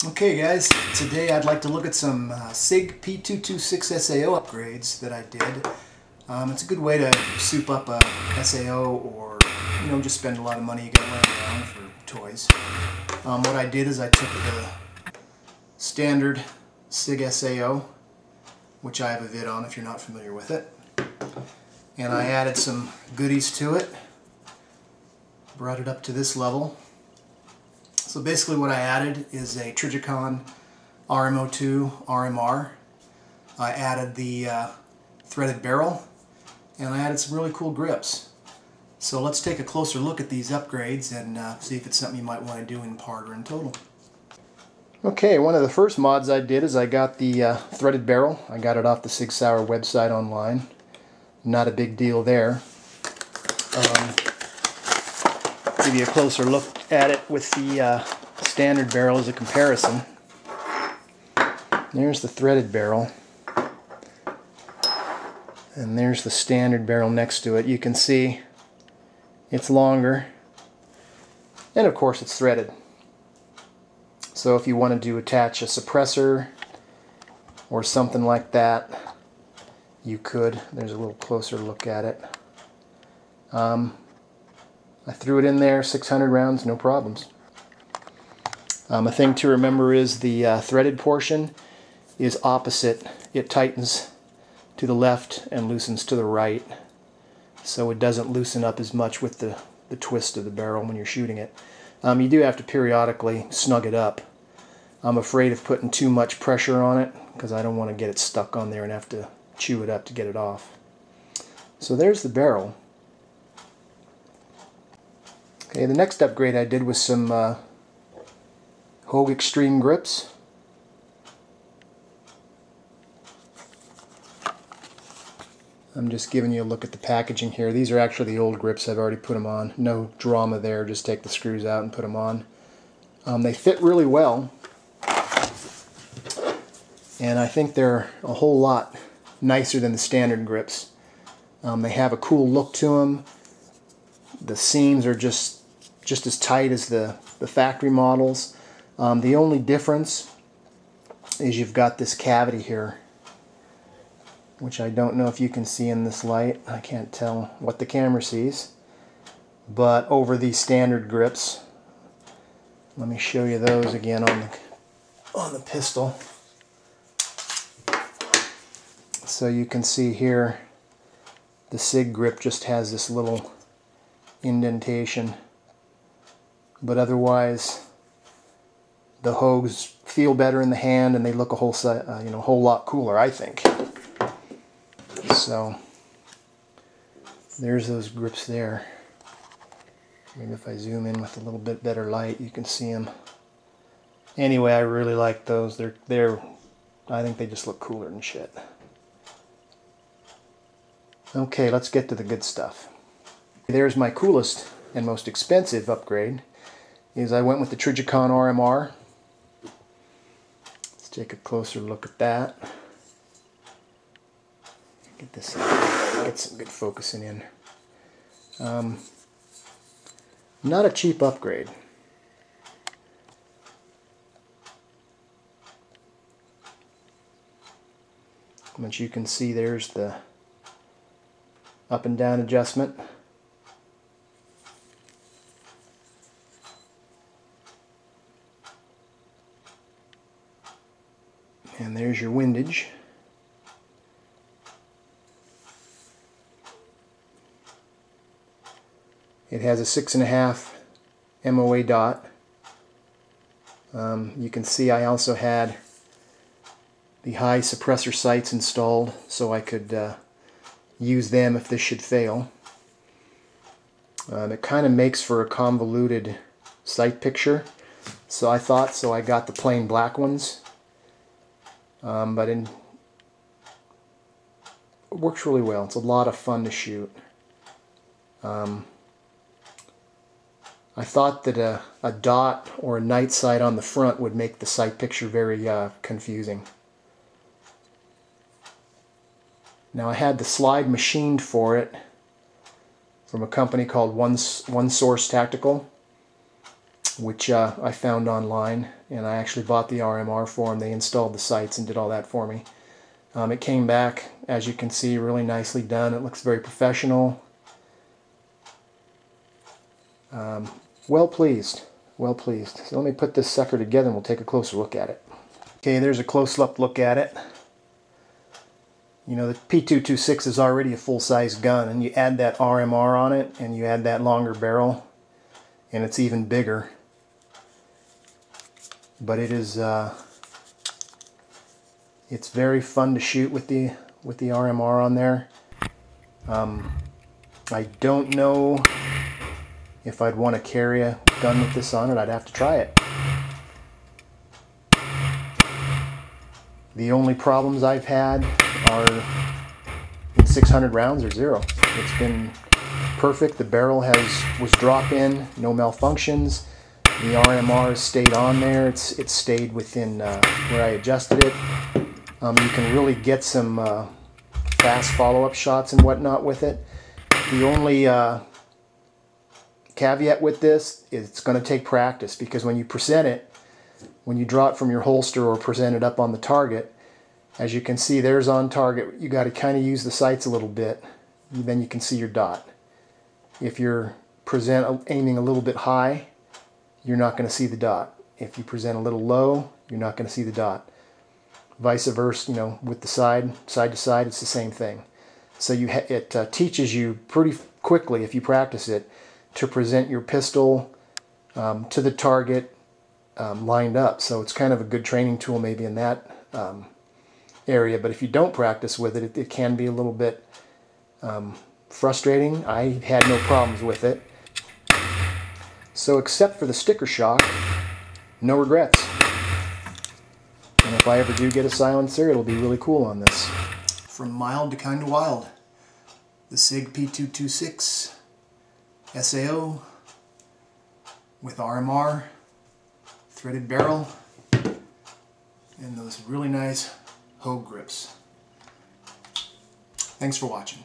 Okay guys, today I'd like to look at some Sig P226 SAO upgrades that I did. It's a good way to soup up a SAO or, just spend a lot of money you got laying around for toys. What I did is I took the standard Sig SAO, which I have a vid on if you're not familiar with it, and I added some goodies to it, brought it up to this level. So basically what I added is a Trijicon RMR. I added the threaded barrel, and I added some really cool grips. So let's take a closer look at these upgrades and see if it's something you might want to do in part or in total. Okay, one of the first mods I did is I got the threaded barrel. I got it off the Sig Sauer website online. Not a big deal there. Give you a closer look at it with the standard barrel as a comparison. There's the threaded barrel, and there's the standard barrel next to it. You can see it's longer, and of course it's threaded. So if you wanted to attach a suppressor or something like that, you could. There's a little closer look at it. I threw it in there, 600 rounds, no problems. A thing to remember is the threaded portion is opposite. It tightens to the left and loosens to the right, so it doesn't loosen up as much with the twist of the barrel when you're shooting it. You do have to periodically snug it up. I'm afraid of putting too much pressure on it because I don't want to get it stuck on there and have to chew it up to get it off. So there's the barrel. Okay, the next upgrade I did was some Houge Extreme grips. I'm just giving you a look at the packaging here. These are actually the old grips. I've already put them on. No drama there. Just take the screws out and put them on. They fit really well, and I think they're a whole lot nicer than the standard grips. They have a cool look to them. The seams are just as tight as the factory models. The only difference is you've got this cavity here, which I don't know if you can see in this light. I can't tell what the camera sees. But over these standard grips, let me show you those again on the pistol. So you can see here, the Sig grip just has this little indentation, but otherwise the Houges feel better in the hand and they look a whole lot cooler, I think. So there's those grips there. Maybe if I zoom in with a little bit better light you can see them. Anyway, I really like those. I think they just look cooler than shit. Okay, let's get to the good stuff. There's my coolest and most expensive upgrade. Is I went with the Trijicon RMR. Let's take a closer look at that. Get this in. Get some good focusing in. Not a cheap upgrade. But you can see there's the up and down adjustment. And there's your windage. It has a 6.5 MOA dot. You can see I also had the high suppressor sights installed so I could use them if this should fail. It kind of makes for a convoluted sight picture, so I got the plain black ones. But it works really well. It's a lot of fun to shoot. I thought that a dot or a night sight on the front would make the sight picture very confusing. Now I had the slide machined for it from a company called One Source Tactical. which I found online, and I actually bought the RMR for them. They installed the sights and did all that for me. It came back, as you can see, really nicely done. It looks very professional. Well pleased. Well pleased. So let me put this sucker together and we'll take a closer look at it. Okay, there's a close-up look at it. You know, the P226 is already a full-size gun, and you add that RMR on it, and you add that longer barrel, and it's even bigger. But it is, it's very fun to shoot with the RMR on there. I don't know if I'd want to carry a gun with this on it. I'd have to try it. The only problems I've had are in 600 rounds or 0. It's been perfect. The barrel was drop in, no malfunctions. The RMR has stayed on there. It's stayed within where I adjusted it. You can really get some fast follow-up shots and whatnot with it. The only caveat with this is it's going to take practice, because when you present it, when you draw it from your holster or present it up on the target, as you can see, there's on target. You got to kind of use the sights a little bit, then you can see your dot. If you're aiming a little bit high, you're not going to see the dot. If you present a little low, you're not going to see the dot. Vice versa, you know, with the side to side, it's the same thing. So it teaches you pretty quickly, if you practice it, to present your pistol to the target lined up. So it's kind of a good training tool maybe in that area. But if you don't practice with it, it can be a little bit frustrating. I had no problems with it. So except for the sticker shock, no regrets. And if I ever do get a silencer, it'll be really cool on this. From mild to kind of wild. The Sig P226 SAO with RMR, threaded barrel, and those really nice Houge grips. Thanks for watching.